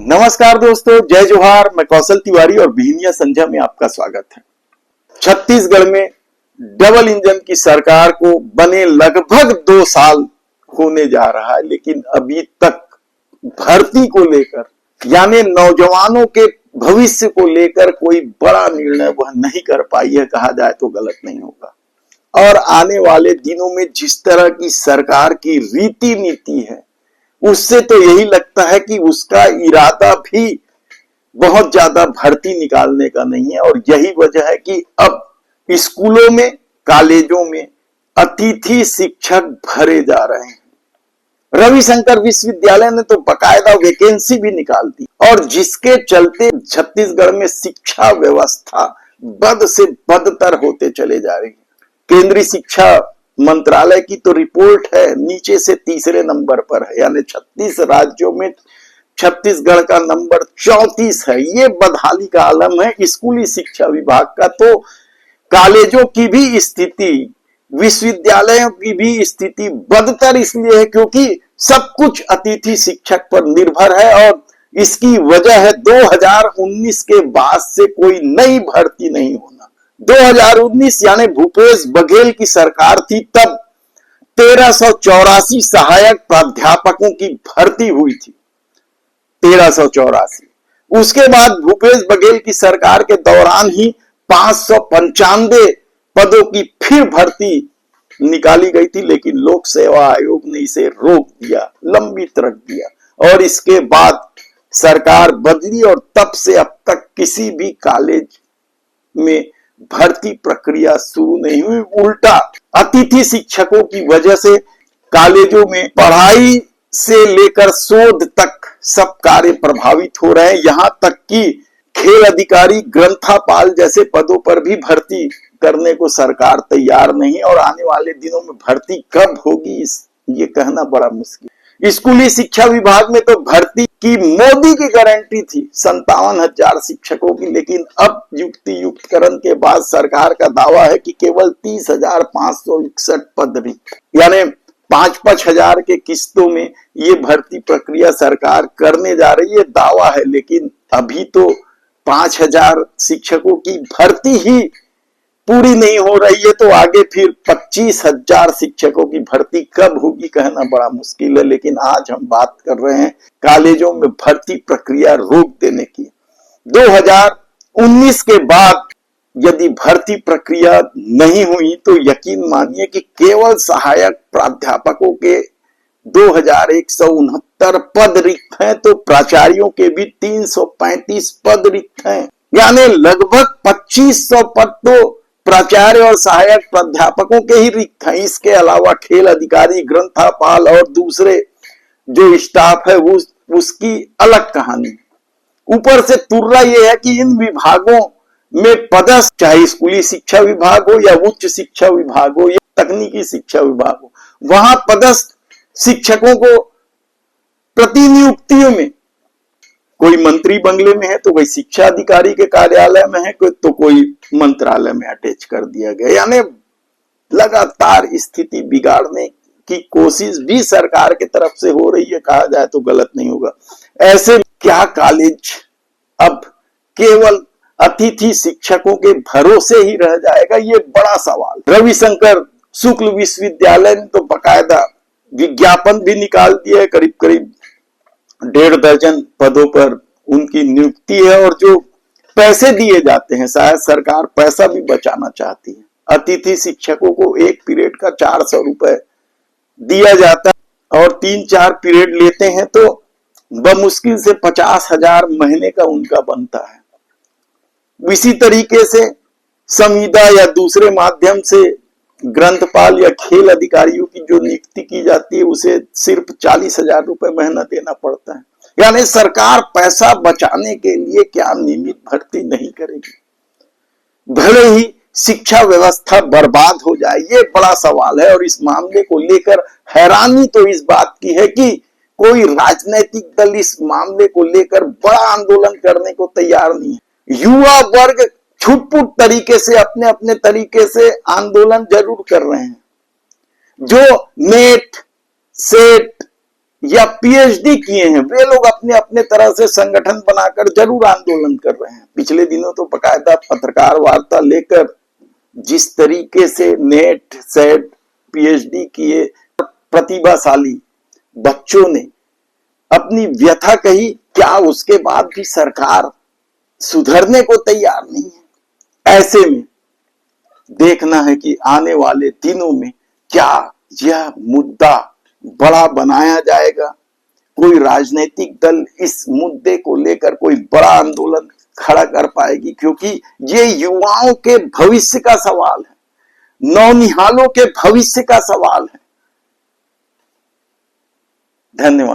नमस्कार दोस्तों, जय जोहार। मैं कौशल तिवारी और बिहनिया संध्या में आपका स्वागत है। छत्तीसगढ़ में डबल इंजन की सरकार को बने लगभग 2 साल होने जा रहा है, लेकिन अभी तक भर्ती को लेकर यानी नौजवानों के भविष्य को लेकर कोई बड़ा निर्णय वह नहीं कर पाई है, कहा जाए तो गलत नहीं होगा। और आने वाले दिनों में जिस तरह की सरकार की रीति नीति है, उससे तो यही लगता है कि उसका इरादा भी बहुत ज्यादा भर्ती निकालने का नहीं है। और यही वजह है कि अब स्कूलों में, कॉलेजों में अतिथि शिक्षक भरे जा रहे हैं। रविशंकर विश्वविद्यालय ने तो बकायदा वैकेंसी भी निकाल दी, और जिसके चलते छत्तीसगढ़ में शिक्षा व्यवस्था बद से बदतर होते चले जा रही है। केंद्रीय शिक्षा मंत्रालय की तो रिपोर्ट है, नीचे से तीसरे नंबर पर है, यानी 36 राज्यों में छत्तीसगढ़ का नंबर 34 है। ये बदहाली का आलम है स्कूली शिक्षा विभाग का। तो कॉलेजों की भी स्थिति, विश्वविद्यालयों की भी स्थिति बदतर इसलिए है क्योंकि सब कुछ अतिथि शिक्षक पर निर्भर है। और इसकी वजह है 2019 के बाद से कोई नई भर्ती नहीं होना। 2019 यानी भूपेश बघेल की सरकार थी, तब 1384 सहायक प्राध्यापकों की भर्ती हुई थी। 1384। उसके बाद भूपेश बघेल की सरकार के दौरान ही 595 पदों की फिर भर्ती निकाली गई थी, लेकिन लोक सेवा आयोग ने इसे रोक दिया, लंबित रख दिया। और इसके बाद सरकार बदली और तब से अब तक किसी भी कॉलेज में भर्ती प्रक्रिया शुरू नहीं हुई। उल्टा अतिथि शिक्षकों की वजह से कॉलेजों में पढ़ाई से लेकर शोध तक सब कार्य प्रभावित हो रहे हैं। यहां तक कि खेल अधिकारी, ग्रंथापाल जैसे पदों पर भी भर्ती करने को सरकार तैयार नहीं। और आने वाले दिनों में भर्ती कब होगी ये कहना बड़ा मुश्किल। स्कूली शिक्षा विभाग में तो भर्ती की मोदी की गारंटी थी 57,000 शिक्षकों की, लेकिन अब युक्ति युक्तकरण के बाद सरकार का दावा है कि केवल 30,561 पद रिक्त, यानी 5-5 हजार के किस्तों में ये भर्ती प्रक्रिया सरकार करने जा रही है। दावा है, लेकिन अभी तो 5,000 शिक्षकों की भर्ती ही पूरी नहीं हो रही है, तो आगे फिर 25,000 शिक्षकों की भर्ती कब होगी कहना बड़ा मुश्किल है। लेकिन आज हम बात कर रहे हैं कॉलेजों में भर्ती प्रक्रिया रोक देने की। 2019 के बाद यदि भर्ती प्रक्रिया नहीं हुई तो यकीन मानिए कि केवल सहायक प्राध्यापकों के 2169 पद रिक्त हैं, तो प्राचार्यों के भी 335 पद रिक्त हैं, यानी लगभग 2500 पद तो प्राचार्य और सहायक प्राध्यापकों के ही रिक्त हैं। इसके अलावा खेल अधिकारी, ग्रंथापाल और दूसरे जो स्टाफ है उसकी अलग कहानी। ऊपर से तुर्रा यह है कि इन विभागों में पदस्थ, चाहे स्कूली शिक्षा विभाग हो या उच्च शिक्षा विभाग हो या तकनीकी शिक्षा विभाग हो, वहां पदस्थ शिक्षकों को प्रतिनियुक्तियों में कोई मंत्री बंगले में है तो कोई शिक्षा अधिकारी के कार्यालय में है तो कोई मंत्रालय में अटैच कर दिया गया। यानी लगातार स्थिति बिगाड़ने की कोशिश भी सरकार की तरफ से हो रही है, कहा जाए तो गलत नहीं होगा। ऐसे क्या कॉलेज अब केवल अतिथि शिक्षकों के भरोसे ही रह जाएगा, ये बड़ा सवाल। रविशंकर शुक्ल विश्वविद्यालय ने तो बकायदा विज्ञापन भी निकाल दिया है, करीब करीब 1.5 दर्जन पदों पर उनकी नियुक्ति है। और जो पैसे दिए जाते हैं, शायद सरकार पैसा भी बचाना चाहती है। अतिथि शिक्षकों को एक पीरियड का 400 रुपए दिया जाता है और 3-4 पीरियड लेते हैं तो बमुश्किल से 50,000 महीने का उनका बनता है। इसी तरीके से संविदा या दूसरे माध्यम से ग्रंथपाल या खेल अधिकारियों की जो नियुक्ति की जाती है उसे सिर्फ 40,000 रुपए महीना देना पड़ता है। यानी सरकार पैसा बचाने के लिए क्या नियमित भर्ती नहीं करेगी, भले ही शिक्षा व्यवस्था बर्बाद हो जाए, ये बड़ा सवाल है। और इस मामले को लेकर हैरानी तो इस बात की है कि कोई राजनीतिक दल इस मामले को लेकर बड़ा आंदोलन करने को तैयार नहीं है। युवा वर्ग छुटपुट तरीके से अपने अपने तरीके से आंदोलन जरूर कर रहे हैं। जो नेट, सेट या पीएचडी किए हैं, वे लोग अपने अपने तरह से संगठन बनाकर जरूर आंदोलन कर रहे हैं। पिछले दिनों तो बकायदा पत्रकार वार्ता लेकर जिस तरीके से नेट सेट पीएचडी किए प्रतिभाशाली बच्चों ने अपनी व्यथा कही, क्या उसके बाद भी सरकार सुधरने को तैयार नहीं है? ऐसे में देखना है कि आने वाले दिनों में क्या यह मुद्दा बड़ा बनाया जाएगा, कोई राजनीतिक दल इस मुद्दे को लेकर कोई बड़ा आंदोलन खड़ा कर पाएगी, क्योंकि ये युवाओं के भविष्य का सवाल है, नौनिहालों के भविष्य का सवाल है। धन्यवाद।